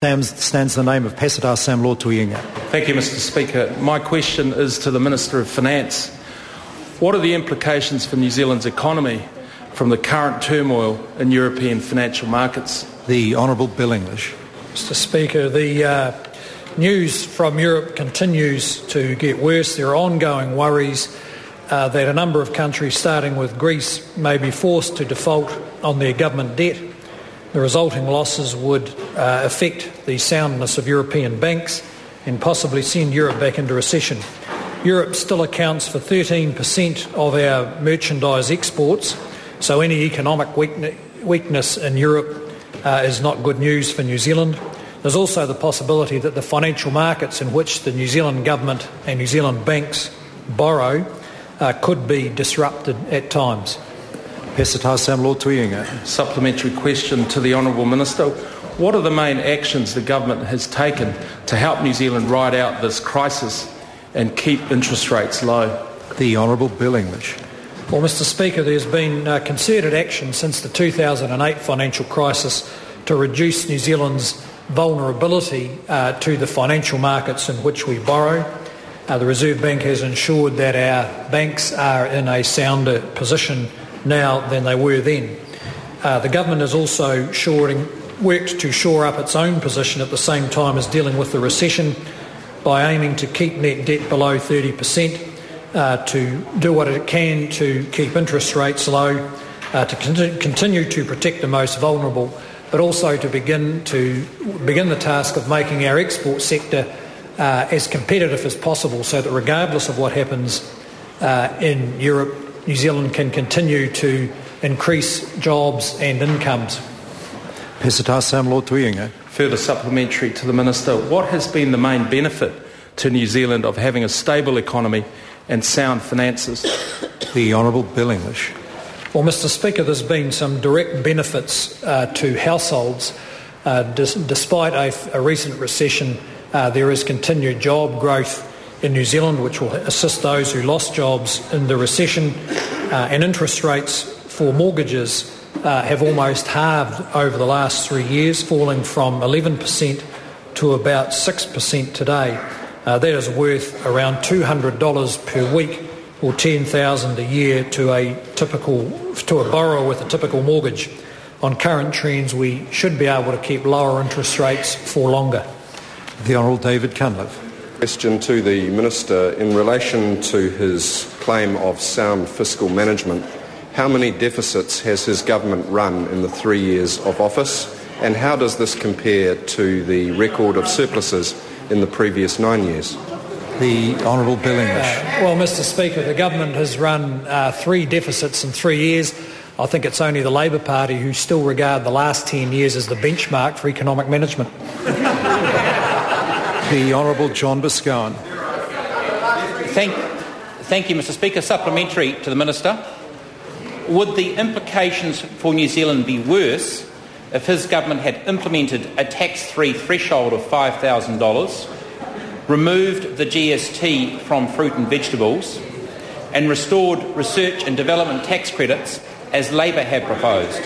Stands the name of Peseta Sam Lotu-Iiga. Thank you, Mr. Speaker. My question is to the Minister of Finance. What are the implications for New Zealand's economy from the current turmoil in European financial markets? The Honourable Bill English. Mr. Speaker, the news from Europe continues to get worse. There are ongoing worries that a number of countries, starting with Greece, may be forced to default on their government debt. The resulting losses would affect the soundness of European banks and possibly send Europe back into recession. Europe still accounts for 13% of our merchandise exports, so any economic weakness in Europe is not good news for New Zealand. There's also the possibility that the financial markets in which the New Zealand government and New Zealand banks borrow could be disrupted at times. Peseta Sam Lotu-Iiga. Supplementary question to the Honourable Minister. What are the main actions the government has taken to help New Zealand ride out this crisis and keep interest rates low? The Honourable Bill English. Well, Mr. Speaker, there's been concerted action since the 2008 financial crisis to reduce New Zealand's vulnerability to the financial markets in which we borrow. The Reserve Bank has ensured that our banks are in a sounder position now than they were then. The government has also worked to shore up its own position at the same time as dealing with the recession by aiming to keep net debt below 30%, to do what it can to keep interest rates low, to continue to protect the most vulnerable, but also to begin the task of making our export sector as competitive as possible so that regardless of what happens in Europe, New Zealand can continue to increase jobs and incomes. Peseta Sam Lotu-Iiga. Further supplementary to the Minister. What has been the main benefit to New Zealand of having a stable economy and sound finances? The Honourable Bill English. Well, Mr. Speaker, there's been some direct benefits to households. Despite a recent recession, there is continued job growth in New Zealand, which will assist those who lost jobs in the recession, and interest rates for mortgages have almost halved over the last 3 years, falling from 11% to about 6% today. That is worth around $200 per week, or $10,000 a year to a borrower with a typical mortgage. On current trends, we should be able to keep lower interest rates for longer. The Honourable David Cunliffe. Question to the Minister in relation to his claim of sound fiscal management. How many deficits has his government run in the 3 years of office, and how does this compare to the record of surpluses in the previous 9 years? The Honourable Bill English. Well, Mr. Speaker, the government has run 3 deficits in 3 years. I think it's only the Labor Party who still regard the last 10 years as the benchmark for economic management. The Honourable John Biscowen. Thank you, Mr. Speaker. Supplementary to the Minister. Would the implications for New Zealand be worse if his government had implemented a tax-free threshold of $5,000, removed the GST from fruit and vegetables, and restored research and development tax credits as Labor had proposed?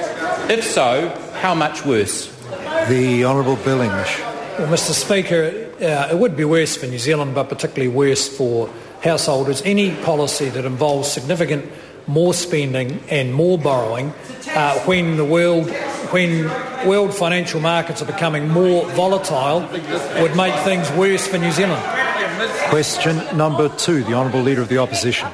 If so, how much worse? The Honourable Bill English. Well, Mr. Speaker, it would be worse for New Zealand, but particularly worse for householders. Any policy that involves significant more spending and more borrowing when world financial markets are becoming more volatile would make things worse for New Zealand. Question number 2, the Honourable Leader of the Opposition.